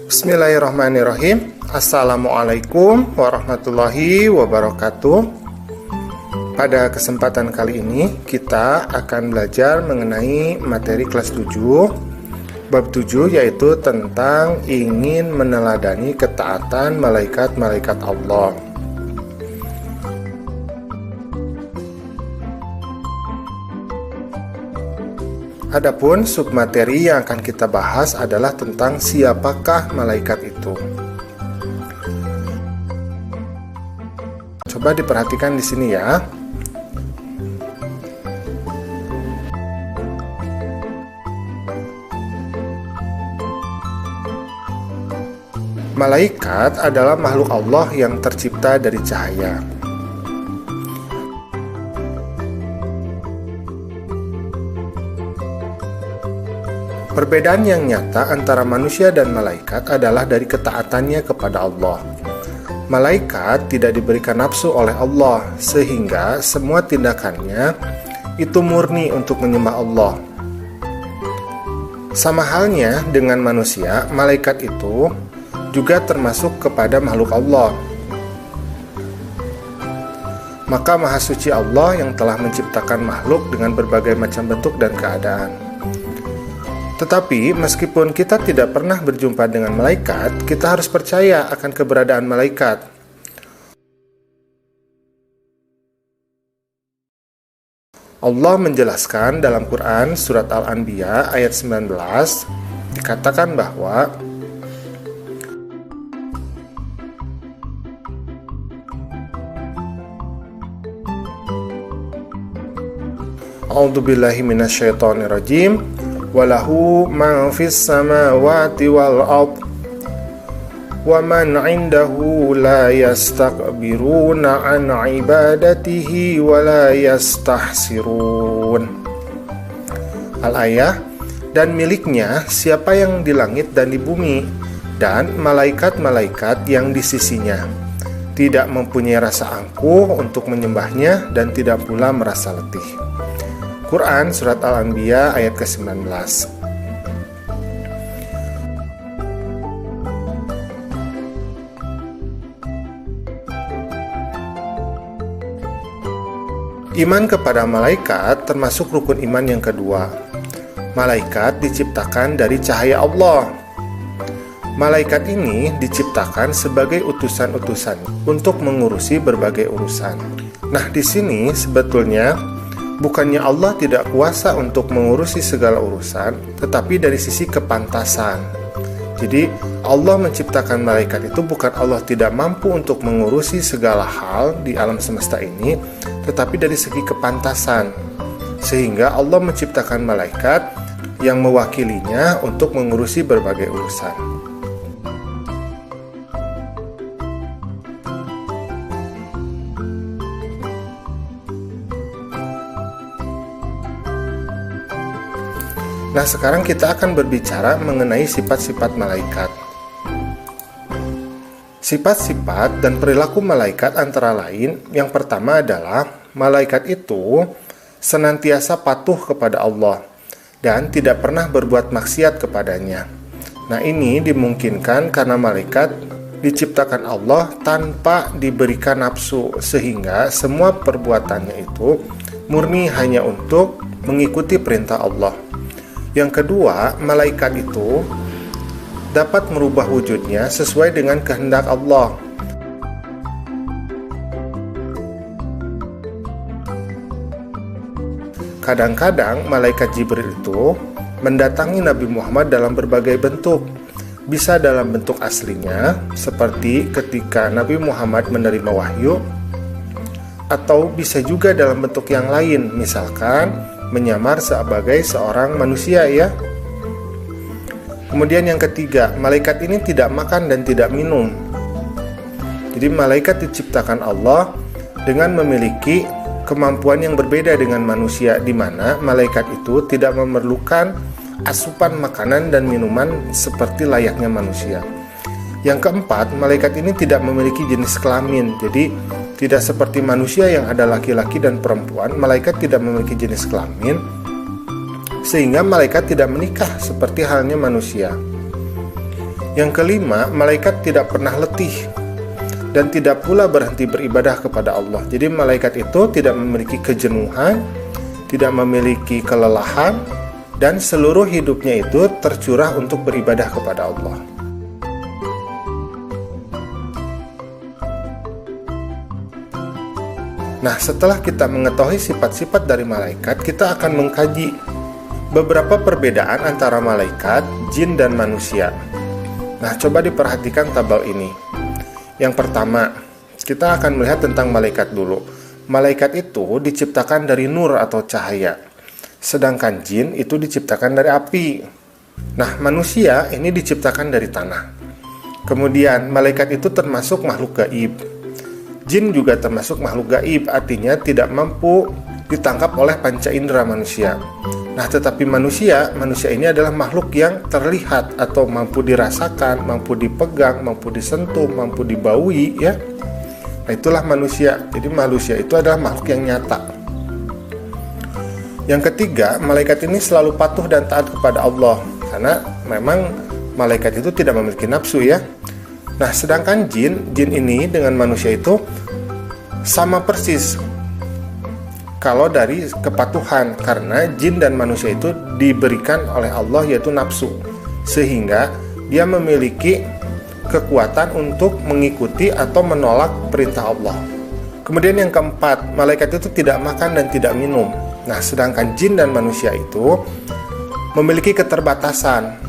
Bismillahirrahmanirrahim. Assalamualaikum warahmatullahi wabarakatuh. Pada kesempatan kali ini kita akan belajar mengenai materi kelas 7 bab 7, yaitu tentang ingin meneladani ketaatan malaikat-malaikat Allah. Adapun submateri yang akan kita bahas adalah tentang siapakah malaikat itu. Coba diperhatikan di sini ya. Malaikat adalah makhluk Allah yang tercipta dari cahaya. Perbedaan yang nyata antara manusia dan malaikat adalah dari ketaatannya kepada Allah. Malaikat tidak diberikan nafsu oleh Allah, sehingga semua tindakannya itu murni untuk menyembah Allah. Sama halnya dengan manusia, malaikat itu juga termasuk kepada makhluk Allah. Maka Maha Suci Allah yang telah menciptakan makhluk dengan berbagai macam bentuk dan keadaan. Tetapi meskipun kita tidak pernah berjumpa dengan malaikat, kita harus percaya akan keberadaan malaikat. Allah menjelaskan dalam Quran surat Al-Anbiya ayat 19, dikatakan bahwa A'udzubillahi minasyaitonirrajim. Walahu man fis samawati wal ard wa man 'indahu la yastakbiruna an ibadatihi wa la yastahsirun. Al-ayah, dan miliknya siapa yang di langit dan di bumi, dan malaikat-malaikat yang di sisinya, tidak mempunyai rasa angkuh untuk menyembahnya dan tidak pula merasa letih. Quran Surat Al-Anbiya ayat ke-19. Iman kepada malaikat termasuk rukun iman yang kedua. Malaikat diciptakan dari cahaya Allah. Malaikat ini diciptakan sebagai utusan-utusan untuk mengurusi berbagai urusan. Nah, di sini sebetulnya bukannya Allah tidak kuasa untuk mengurusi segala urusan, tetapi dari sisi kepantasan. Jadi, Allah menciptakan malaikat itu bukan Allah tidak mampu untuk mengurusi segala hal di alam semesta ini, tetapi dari segi kepantasan. Sehingga Allah menciptakan malaikat yang mewakilinya untuk mengurusi berbagai urusan. Nah, sekarang kita akan berbicara mengenai sifat-sifat malaikat. Sifat-sifat dan perilaku malaikat antara lain, yang pertama adalah malaikat itu senantiasa patuh kepada Allah dan tidak pernah berbuat maksiat kepadanya. Nah, ini dimungkinkan karena malaikat diciptakan Allah tanpa diberikan nafsu, sehingga semua perbuatannya itu murni hanya untuk mengikuti perintah Allah. Yang kedua, malaikat itu dapat merubah wujudnya sesuai dengan kehendak Allah. Kadang-kadang malaikat Jibril itu mendatangi Nabi Muhammad dalam berbagai bentuk. Bisa dalam bentuk aslinya, seperti ketika Nabi Muhammad menerima wahyu, atau bisa juga dalam bentuk yang lain, misalkan menyamar sebagai seorang manusia ya. Kemudian yang ketiga, malaikat ini tidak makan dan tidak minum. Jadi malaikat diciptakan Allah dengan memiliki kemampuan yang berbeda dengan manusia, di mana malaikat itu tidak memerlukan asupan makanan dan minuman seperti layaknya manusia. Yang keempat, malaikat ini tidak memiliki jenis kelamin. Jadi tidak seperti manusia yang ada laki-laki dan perempuan, malaikat tidak memiliki jenis kelamin, sehingga malaikat tidak menikah seperti halnya manusia. Yang kelima, malaikat tidak pernah letih dan tidak pula berhenti beribadah kepada Allah. Jadi malaikat itu tidak memiliki kejenuhan, tidak memiliki kelelahan, dan seluruh hidupnya itu tercurah untuk beribadah kepada Allah. Nah, setelah kita mengetahui sifat-sifat dari malaikat, kita akan mengkaji beberapa perbedaan antara malaikat, jin, dan manusia. Nah, coba diperhatikan tabel ini. Yang pertama, kita akan melihat tentang malaikat dulu. Malaikat itu diciptakan dari nur atau cahaya, sedangkan jin itu diciptakan dari api. Nah, manusia ini diciptakan dari tanah. Kemudian, malaikat itu termasuk makhluk gaib. Jin juga termasuk makhluk gaib, artinya tidak mampu ditangkap oleh panca indera manusia. Nah, tetapi manusia ini adalah makhluk yang terlihat atau mampu dirasakan, mampu dipegang, mampu disentuh, mampu dibaui, ya. Nah, itulah manusia. Jadi manusia itu adalah makhluk yang nyata. Yang ketiga, malaikat ini selalu patuh dan taat kepada Allah, karena memang malaikat itu tidak memiliki nafsu, ya. Nah, sedangkan jin ini dengan manusia itu sama persis kalau dari kepatuhan, karena jin dan manusia itu diberikan oleh Allah yaitu nafsu, sehingga dia memiliki kekuatan untuk mengikuti atau menolak perintah Allah. Kemudian yang keempat, malaikat itu tidak makan dan tidak minum. Nah, sedangkan jin dan manusia itu memiliki keterbatasan,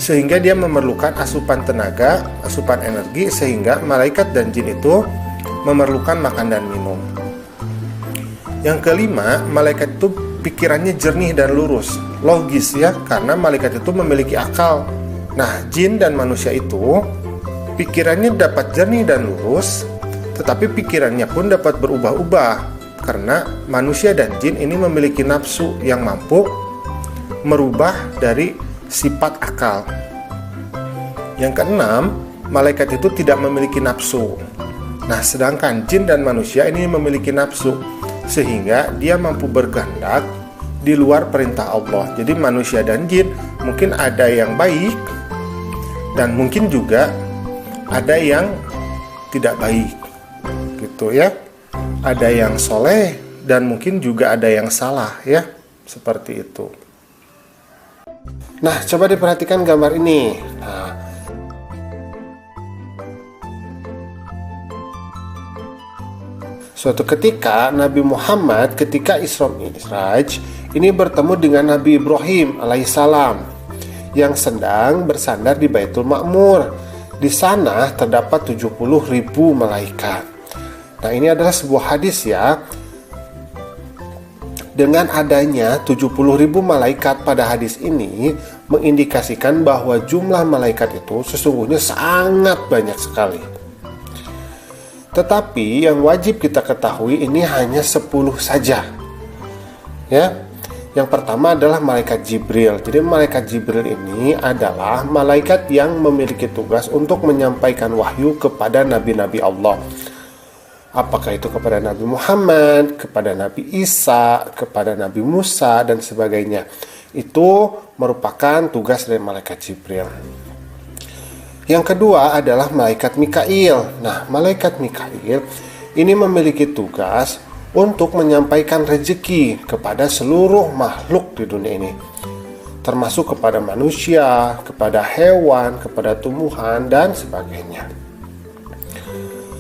sehingga dia memerlukan asupan tenaga, asupan energi, sehingga malaikat dan jin itu memerlukan makan dan minum. Yang kelima, malaikat itu pikirannya jernih dan lurus, logis, ya, karena malaikat itu memiliki akal. Nah, jin dan manusia itu pikirannya dapat jernih dan lurus, tetapi pikirannya pun dapat berubah-ubah, karena manusia dan jin ini memiliki nafsu yang mampu merubah dari sifat akal. Yang keenam, malaikat itu tidak memiliki nafsu. Nah, sedangkan jin dan manusia ini memiliki nafsu, sehingga dia mampu berkehendak di luar perintah Allah. Jadi manusia dan jin mungkin ada yang baik dan mungkin juga ada yang tidak baik, gitu ya. Ada yang soleh dan mungkin juga ada yang salah, ya, seperti itu. Nah, coba diperhatikan gambar ini. Nah, suatu ketika Nabi Muhammad ketika Isra Mi'raj ini bertemu dengan Nabi Ibrahim alaihissalam yang sedang bersandar di Baitul Ma'mur. Di sana terdapat 70.000 malaikat. Nah, ini adalah sebuah hadis, ya. Dengan adanya 70.000 malaikat pada hadis ini mengindikasikan bahwa jumlah malaikat itu sesungguhnya sangat banyak sekali. Tetapi yang wajib kita ketahui ini hanya 10 saja. Ya. Yang pertama adalah malaikat Jibril. Jadi malaikat Jibril ini adalah malaikat yang memiliki tugas untuk menyampaikan wahyu kepada nabi-nabi Allah. Apakah itu kepada Nabi Muhammad, kepada Nabi Isa, kepada Nabi Musa, dan sebagainya. Itu merupakan tugas dari malaikat Jibril. Yang kedua adalah malaikat Mikail. Nah, malaikat Mikail ini memiliki tugas untuk menyampaikan rezeki kepada seluruh makhluk di dunia ini, termasuk kepada manusia, kepada hewan, kepada tumbuhan, dan sebagainya.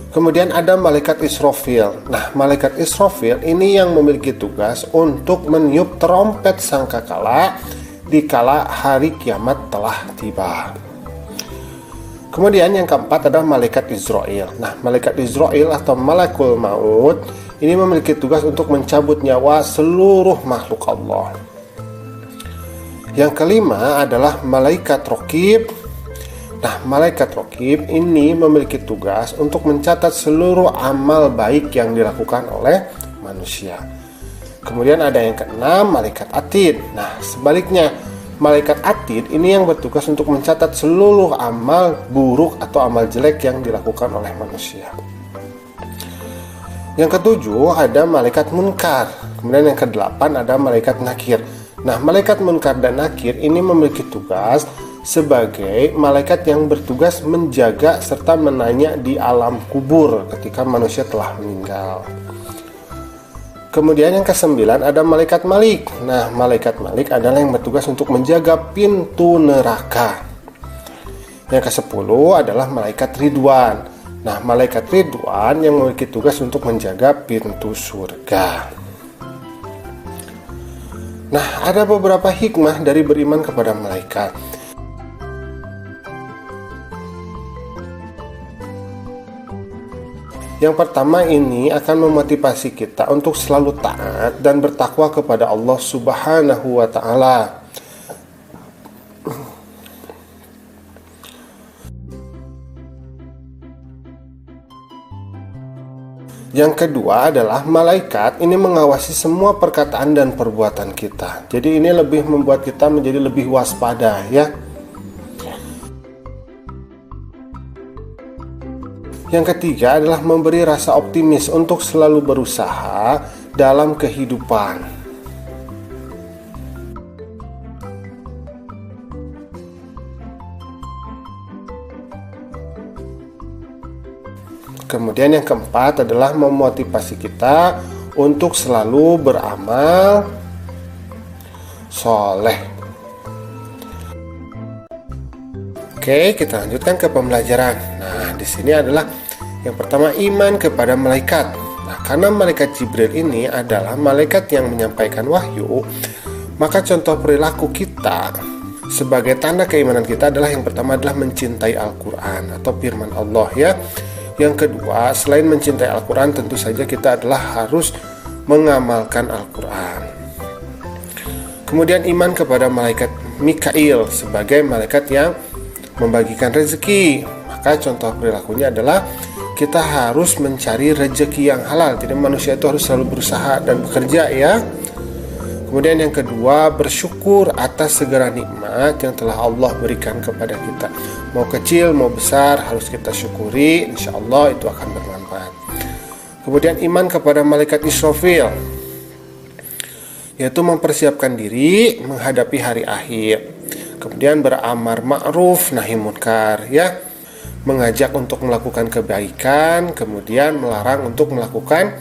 Kemudian ada malaikat Israfil. Nah, malaikat Israfil ini yang memiliki tugas untuk meniup trompet sangkakala dikala hari kiamat telah tiba. Kemudian yang keempat adalah malaikat Israel. Nah, malaikat Israel atau malakul maut ini memiliki tugas untuk mencabut nyawa seluruh makhluk Allah. Yang kelima adalah malaikat Raqib. Nah, malaikat Raqib ini memiliki tugas untuk mencatat seluruh amal baik yang dilakukan oleh manusia. Kemudian ada yang keenam, malaikat Atid. Nah, sebaliknya, malaikat Atid ini yang bertugas untuk mencatat seluruh amal buruk atau amal jelek yang dilakukan oleh manusia. Yang ketujuh ada malaikat Munkar. Kemudian yang kedelapan ada malaikat Nakir. Nah, malaikat Munkar dan Nakir ini memiliki tugas sebagai malaikat yang bertugas menjaga serta menanya di alam kubur ketika manusia telah meninggal. Kemudian yang ke-9 ada malaikat Malik. Nah, malaikat Malik adalah yang bertugas untuk menjaga pintu neraka. Yang ke-10 adalah malaikat Ridwan. Nah, malaikat Ridwan yang memiliki tugas untuk menjaga pintu surga. Nah, ada beberapa hikmah dari beriman kepada malaikat. Yang pertama, ini akan memotivasi kita untuk selalu taat dan bertakwa kepada Allah Subhanahu wa Ta'ala. Yang kedua adalah malaikat ini mengawasi semua perkataan dan perbuatan kita. Jadi ini lebih membuat kita menjadi lebih waspada, ya. Yang ketiga adalah memberi rasa optimis untuk selalu berusaha dalam kehidupan. Kemudian yang keempat adalah memotivasi kita untuk selalu beramal soleh. Oke, kita lanjutkan ke pembelajaran. Nah, di sini adalah yang pertama, iman kepada malaikat. Nah, karena malaikat Jibril ini adalah malaikat yang menyampaikan wahyu, maka contoh perilaku kita sebagai tanda keimanan kita adalah yang pertama adalah mencintai Al-Quran atau firman Allah, ya. Yang kedua, selain mencintai Al-Quran, tentu saja kita adalah harus mengamalkan Al-Quran. Kemudian iman kepada malaikat Mikail sebagai malaikat yang membagikan rezeki. Maka contoh perilakunya adalah kita harus mencari rezeki yang halal. Jadi manusia itu harus selalu berusaha dan bekerja, ya. Kemudian yang kedua, bersyukur atas segala nikmat yang telah Allah berikan kepada kita. Mau kecil, mau besar, harus kita syukuri. Insya Allah itu akan bermanfaat. Kemudian iman kepada malaikat Israfil, yaitu mempersiapkan diri menghadapi hari akhir. Kemudian beramar ma'ruf nahi munkar, ya. Mengajak untuk melakukan kebaikan, kemudian melarang untuk melakukan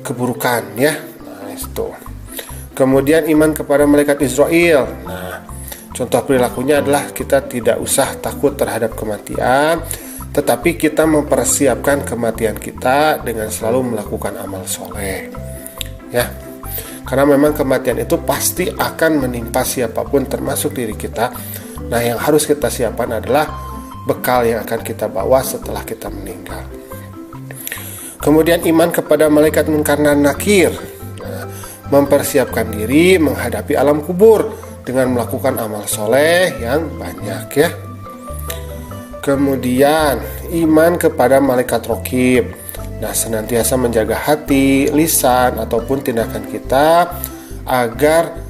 keburukan, ya. Nah, itu. Kemudian iman kepada malaikat Israel. Nah, contoh perilakunya adalah kita tidak usah takut terhadap kematian, tetapi kita mempersiapkan kematian kita dengan selalu melakukan amal soleh, ya. Karena memang kematian itu pasti akan menimpa siapapun termasuk diri kita. Nah, yang harus kita siapkan adalah bekal yang akan kita bawa setelah kita meninggal. Kemudian iman kepada malaikat Munkar dan Nakir. Mempersiapkan diri menghadapi alam kubur dengan melakukan amal soleh yang banyak, ya. Kemudian iman kepada malaikat Raqib. Nah, senantiasa menjaga hati, lisan ataupun tindakan kita agar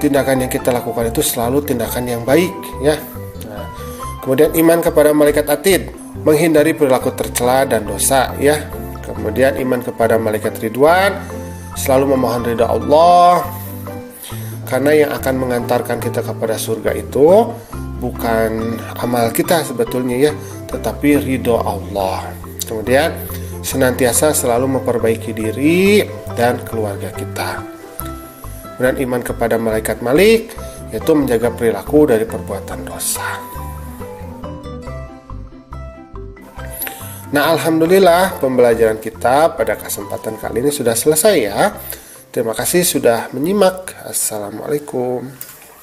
tindakan yang kita lakukan itu selalu tindakan yang baik, ya. Nah, kemudian iman kepada malaikat Atid, menghindari perilaku tercela dan dosa, ya. Kemudian iman kepada malaikat Ridwan, selalu memohon ridha Allah, karena yang akan mengantarkan kita kepada surga itu bukan amal kita sebetulnya, ya, tetapi ridha Allah. Kemudian senantiasa selalu memperbaiki diri dan keluarga kita. Kemudian iman kepada malaikat Malik, yaitu menjaga perilaku dari perbuatan dosa. Nah, alhamdulillah pembelajaran kita pada kesempatan kali ini sudah selesai, ya. Terima kasih sudah menyimak. Assalamualaikum.